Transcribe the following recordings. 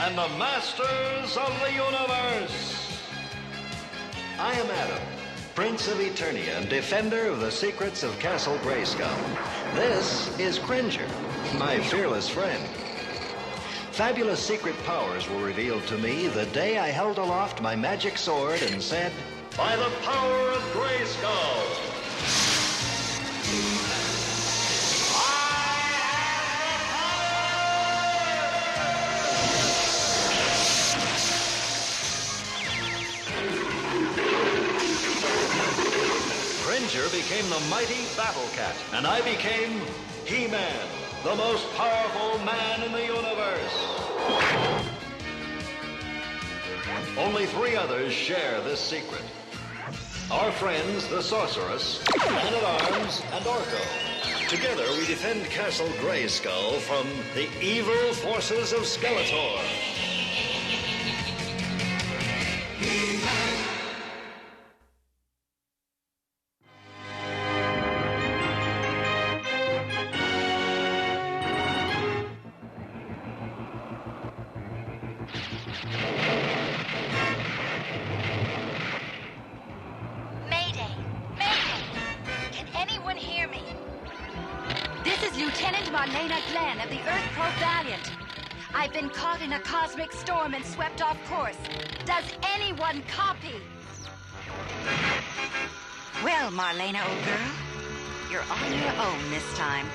and the masters of the universe. I am Adam, Prince of Eternia and defender of the secrets of Castle Grayskull. This is Cringer, my fearless friend. Fabulous secret powers were revealed to me the day I held aloft my magic sword and said, "By the power of Grayskull, Cringer became the mighty Battle Cat, and I became He-Man, the most powerful man in the universe. Only 3 others share this secret. Our friends, the Sorceress, Man-at-Arms, and Orko. Together, we defend Castle Grayskull from the evil forces of Skeletor. Of the Earth Pro Valiant. I've been caught in a cosmic storm and swept off course. Does anyone copy? Well, Marlena, old girl, you're on your own this time.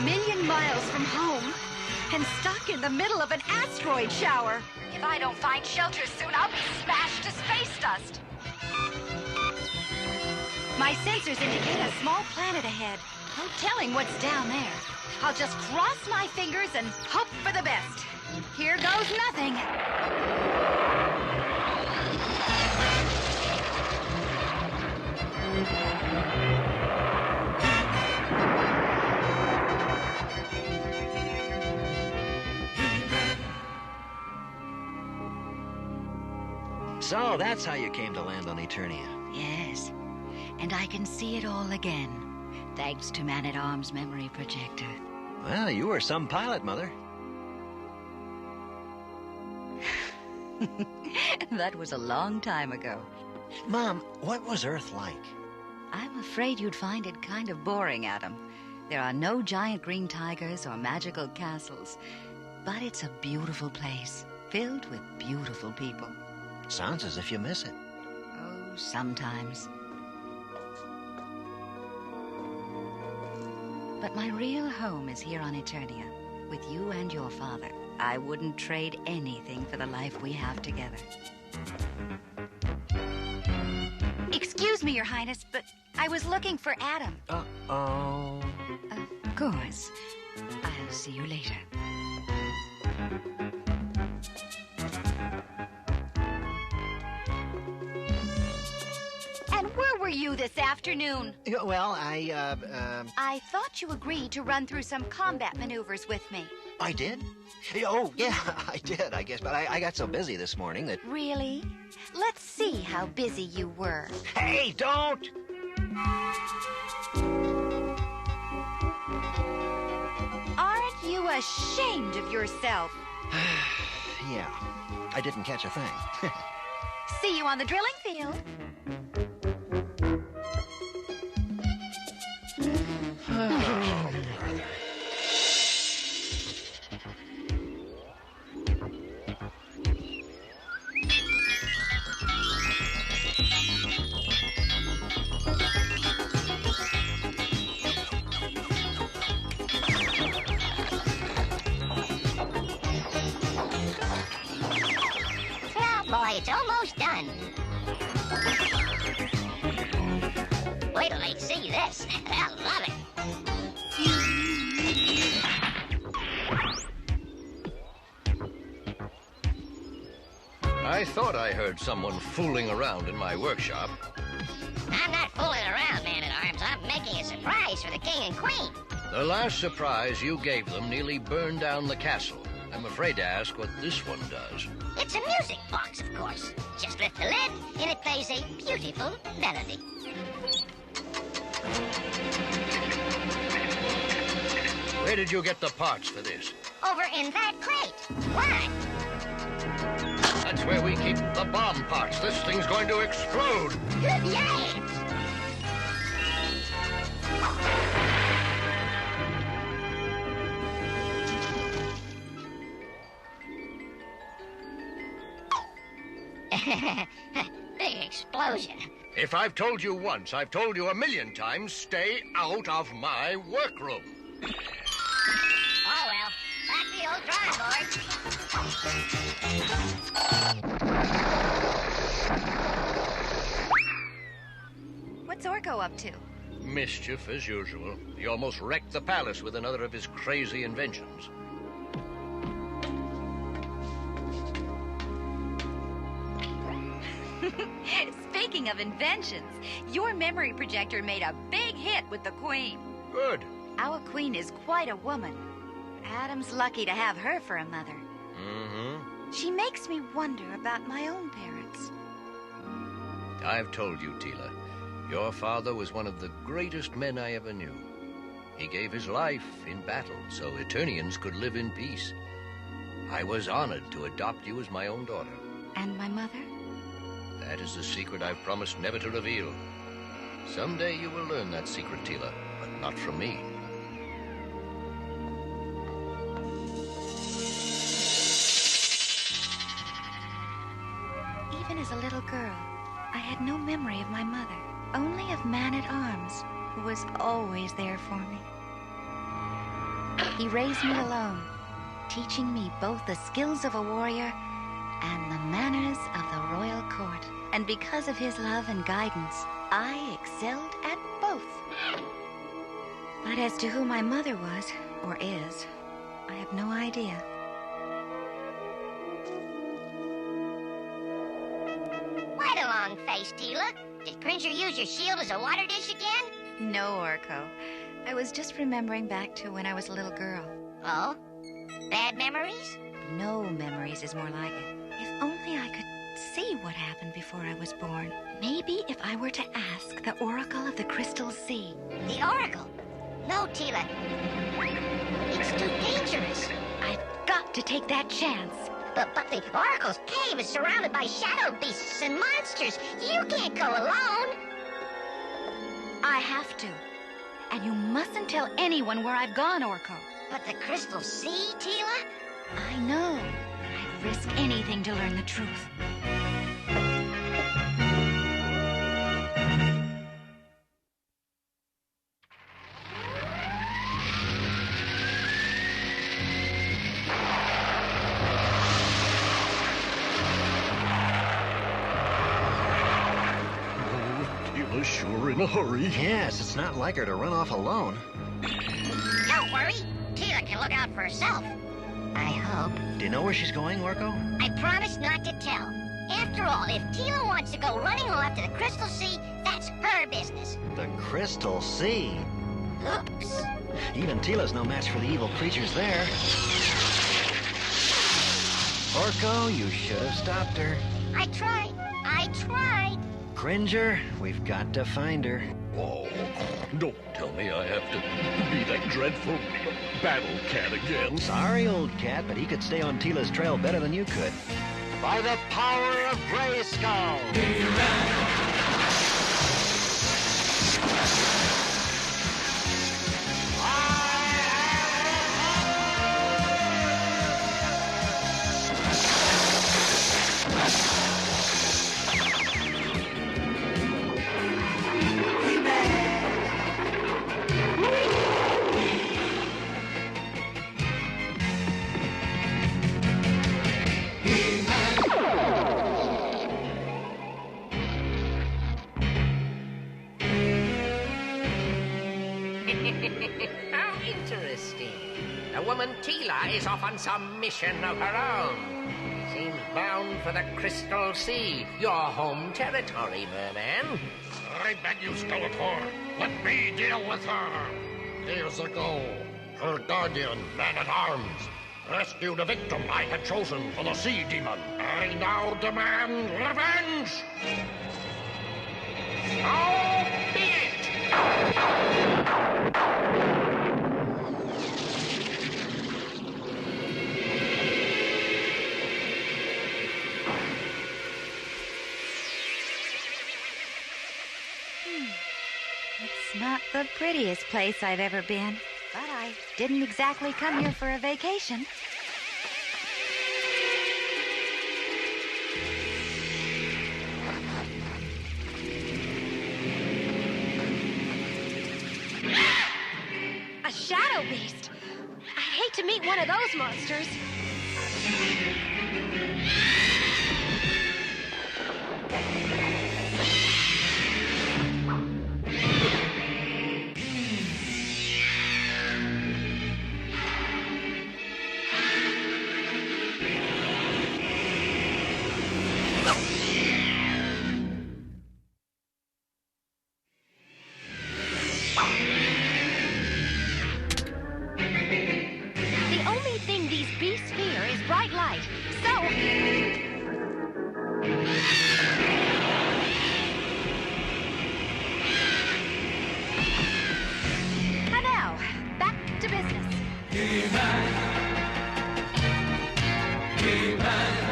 1,000,000 miles from home and stuck in the middle of an asteroid shower. If I don't find shelter soon, I'll be smashed to space dust. My sensors indicate a small planet ahead. No telling what's down there. I'll just cross my fingers and hope for the best. Here goes nothing. So that's how you came to land on Eternia. Yes, and I can see it all again, thanks to Man-at-Arms' memory projector. Well, you were some pilot, Mother. That was a long time ago. Mom, what was Earth like? I'm afraid you'd find it kind of boring, Adam. There are no giant green tigers or magical castles. But it's a beautiful place, filled with beautiful people. Sounds as if you miss it. Oh, sometimes. But my real home is here on Eternia, with you and your father. I wouldn't trade anything for the life we have together. Excuse me, Your Highness, but I was looking for Adam. Uh-oh. Of course. I'll see you later. And where were you this afternoon? Well, I thought you agreed to run through some combat maneuvers with me. I did? Oh, yeah, I did, I guess. But I got so busy this morning that... Really? Let's see how busy you were. Hey, don't! Aren't you ashamed of yourself? Yeah, I didn't catch a thing. See you on the drilling field. It's almost done. Wait till they see this. They'll love it. I thought I heard someone fooling around in my workshop. I'm not fooling around, Man-at-Arms. I'm making a surprise for the king and queen. The last surprise you gave them nearly burned down the castle. I'm afraid to ask what this one does. It's a music box, of course. Just lift the lid, and it plays a beautiful melody. Where did you get the parts for this? Over in that crate. Why? where we keep the bomb parts. This thing's going to explode. Yay! Big explosion. If I've told you once, I've told you 1,000,000 times, stay out of my workroom. Oh well, back to the old drawing board. What's Orko up to? Mischief, as usual. He almost wrecked the palace with another of his crazy inventions. Speaking of inventions, your memory projector made a big hit with the Queen. Good. Our Queen is quite a woman. Adam's lucky to have her for a mother. Mm-hmm. She makes me wonder about my own parents. I've told you, Teela. Your father was one of the greatest men I ever knew. He gave his life in battle so Eternians could live in peace. I was honored to adopt you as my own daughter. And my mother? That is a secret I've promised never to reveal. Someday you will learn that secret, Teela, but not from me. Even as a little girl, I had no memory of my mother, only of Man-at-Arms, who was always there for me. He raised me alone, teaching me both the skills of a warrior and the manners of the royal court. And because of his love and guidance, I excelled at both. But as to who my mother was, or is, I have no idea. Quite a long face, Teela. Did Cringer use your shield as a water dish again? No, Orko. I was just remembering back to when I was a little girl. Oh? Bad memories? No memories is more like it. If only I could see what happened before I was born. Maybe if I were to ask the Oracle of the Crystal Sea. The Oracle? No, Teela. It's too dangerous. I've got to take that chance. But the Oracle's cave is surrounded by shadow beasts and monsters. You can't go alone. I have to. And you mustn't tell anyone where I've gone, Orko. But the Crystal Sea, Teela? I know. I'd risk anything to learn the truth. Teela's sure in a hurry. Yes, it's not like her to run off alone. Don't worry. Teela can look out for herself. I hope. Do you know where she's going, Orko? I promise not to tell. After all, if Teela wants to go running off to the Crystal Sea, that's her business. The Crystal Sea. Oops. Even Teela's no match for the evil creatures there. Orko, you should have stopped her. I tried. Cringer, we've got to find her. Oh, don't tell me I have to be that dreadful battle cat again. Sorry, old cat, but he could stay on Teela's trail better than you could. By the power of Grayskull! How interesting. The woman Teela is off on some mission of her own. Seems bound for the Crystal Sea, your home territory, Mer-Man. I beg you, Skeletor. Let me deal with her. Years ago, her guardian, Man-at-Arms, rescued a victim I had chosen for the Sea Demon. I now demand revenge! So be it! It's not the prettiest place I've ever been, but I didn't exactly come here for a vacation. A shadow beast? I'd hate to meet one of those monsters.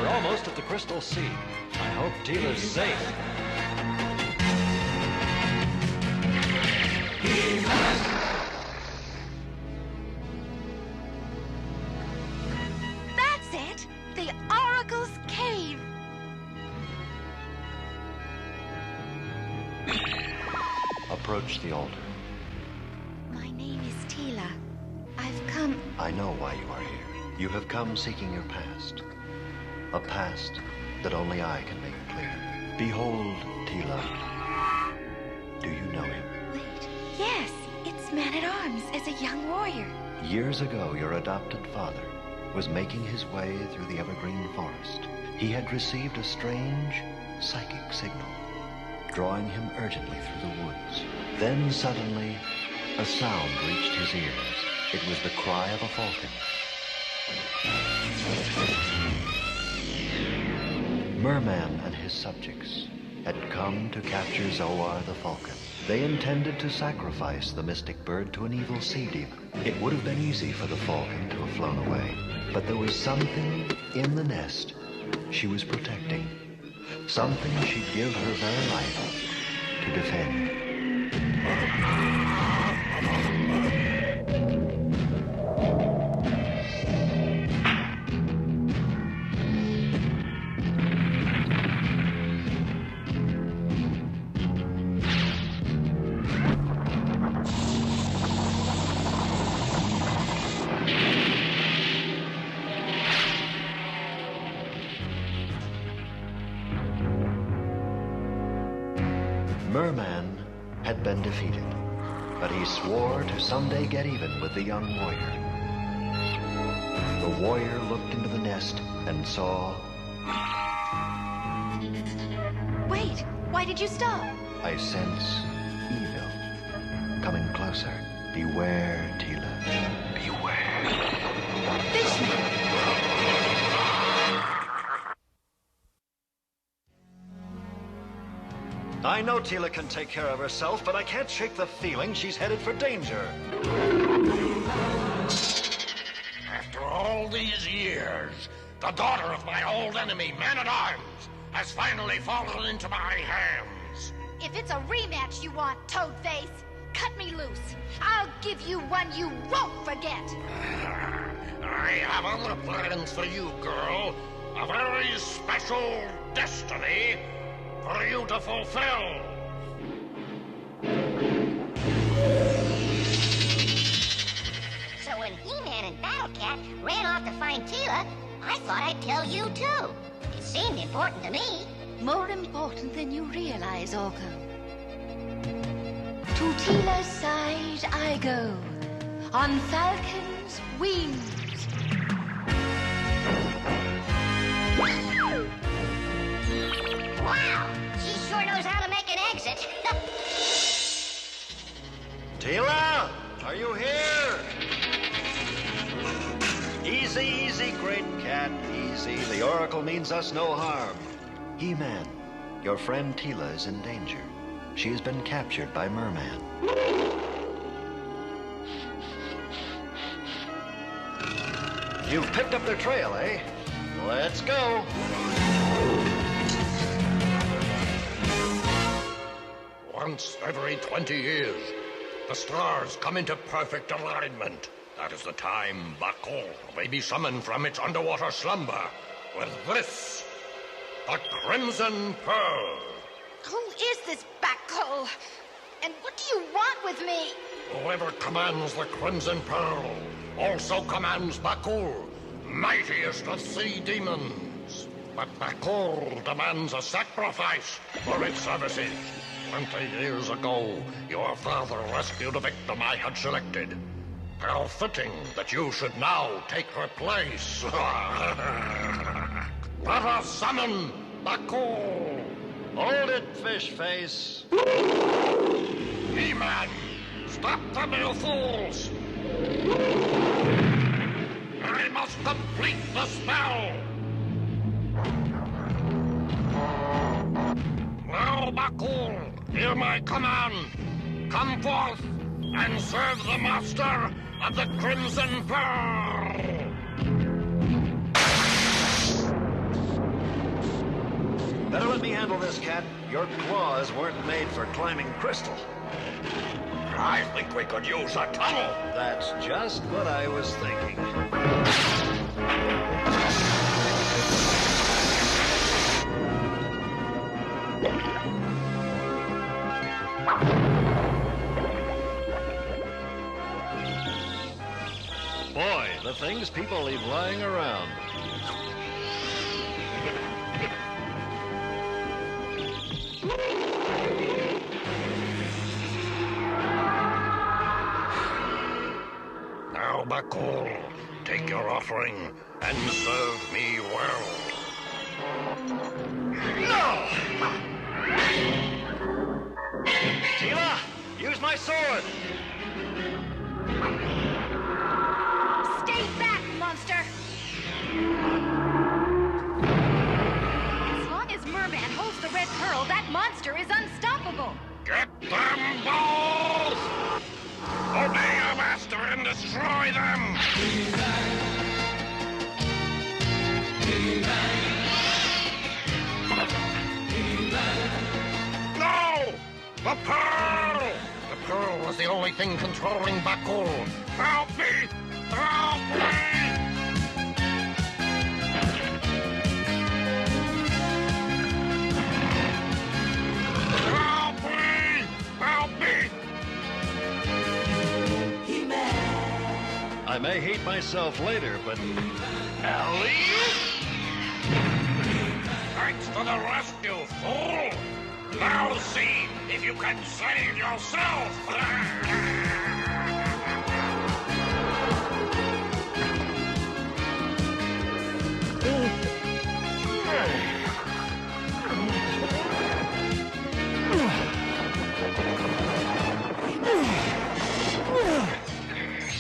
We're almost at the Crystal Sea. I hope Teela's safe. That's it! The Oracle's Cave! Approach the altar. My name is Teela. I've come... I know why you are here. You have come seeking your past. A past that only I can make clear. Behold, Teela. Do you know him? Wait. Yes, it's Man-at-Arms as a young warrior. Years ago, your adopted father was making his way through the evergreen forest. He had received a strange psychic signal, drawing him urgently through the woods. Then suddenly, a sound reached his ears. It was the cry of a falcon. Mer-Man and his subjects had come to capture Zoar the falcon. They intended to sacrifice the mystic bird to an evil sea demon. It would have been easy for the falcon to have flown away, but there was something in the nest she was protecting. Something she'd give her very life to defend. Mer-Man had been defeated, but he swore to someday get even with the young warrior. The warrior looked into the nest and saw... Wait, why did you stop? I sense evil coming closer. Beware, Teela. Beware. Fishman! I know Teela can take care of herself, but I can't shake the feeling she's headed for danger. After all these years, the daughter of my old enemy, Man-at-Arms, has finally fallen into my hands. If it's a rematch you want, Toadface, cut me loose. I'll give you one you won't forget. I have other plans for you, girl. A very special destiny for you to fulfill. So when He-Man and Battle-Cat ran off to find Teela, I thought I'd tell you too. It seemed important to me. More important than you realize, Orko. To Teela's side I go, on falcon's wings. Wow, she sure knows how to make an exit. Teela, are you here? Easy, easy, great cat, easy. The Oracle means us no harm. He-Man, your friend Teela is in danger. She has been captured by Mer-Man. You've picked up their trail, eh? Let's go. Once every 20 years, the stars come into perfect alignment. That is the time Bakul may be summoned from its underwater slumber with this, the Crimson Pearl. Who is this Bakul? And what do you want with me? Whoever commands the Crimson Pearl also commands Bakul, mightiest of sea demons. But Bakul demands a sacrifice for its services. 20 years ago, your father rescued a victim I had selected. How fitting that you should now take her place. Let us summon Bakul. Hold it, fish face. He-Man, stop them, you fools! I must complete the spell! Now, Bakul, hear my command. Come forth and serve the master of the Crimson Pearl! Better let me handle this, Cat. Your claws weren't made for climbing crystal. I think we could use a tunnel. That's just what I was thinking. Boy, the things people leave lying around. Now, Bakul, take your offering and serve me well. No! Teela, use my sword! Stay back, monster! As long as Mer-Man holds the red pearl, that monster is unstoppable! Get them both! Obey your master and destroy them! No! The pearl! The pearl was the only thing controlling Bakul. Help me! Help me! Help me! Help me! I may hate myself later, but... Alley-oop! Thanks for the rescue, fool! Now see if you can save yourself!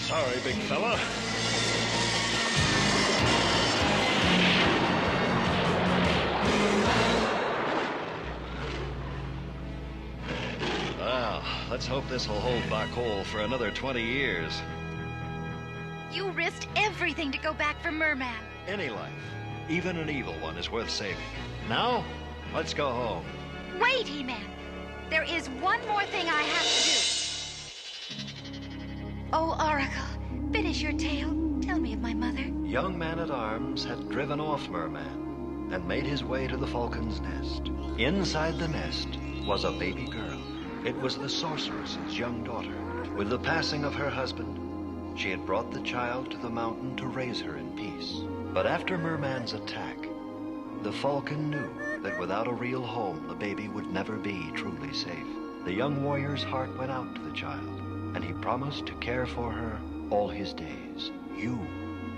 Sorry, big fella. Well, let's hope this will hold Bakul for another 20 years. You risked everything to go back for Mer-Man. Any life, even an evil one, is worth saving. Now, let's go home. Wait, He-Man. There is one more thing I have to do. Oh, Oracle, finish your tale. Tell me of my mother. Young Man-at-Arms had driven off Mer-Man and made his way to the Falcon's nest. Inside the nest was a baby girl. It was the sorceress's young daughter. With the passing of her husband, she had brought the child to the mountain to raise her in peace. But after Mer-Man's attack, the Falcon knew that without a real home, the baby would never be truly safe. The young warrior's heart went out to the child, and he promised to care for her all his days. You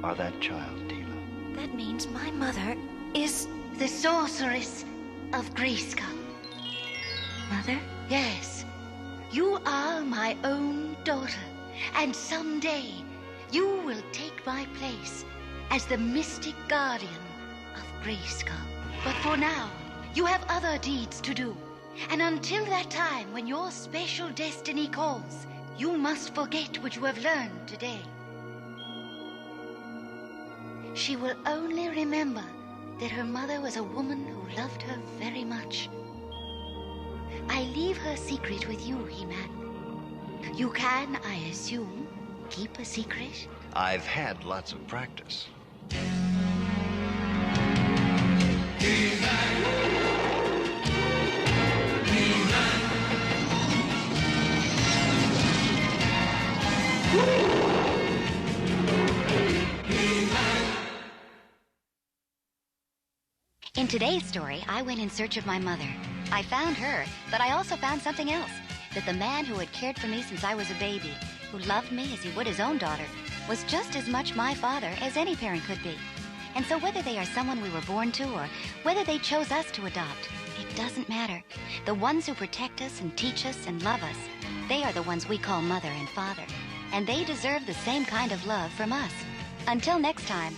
are that child, Teela. That means my mother is the sorceress of Grayskull. Mother? Yes. You are my own daughter, and someday you will take my place as the mystic guardian of Grayskull. But for now, you have other deeds to do. And until that time when your special destiny calls, you must forget what you have learned today. She will only remember that her mother was a woman who loved her very much. I leave her secret with you, He-Man. You can, I assume, keep a secret? I've had lots of practice. In today's story, I went in search of my mother. I found her, but I also found something else. That the man who had cared for me since I was a baby, who loved me as he would his own daughter, was just as much my father as any parent could be. And so whether they are someone we were born to or whether they chose us to adopt, it doesn't matter. The ones who protect us and teach us and love us, they are the ones we call mother and father. And they deserve the same kind of love from us. Until next time,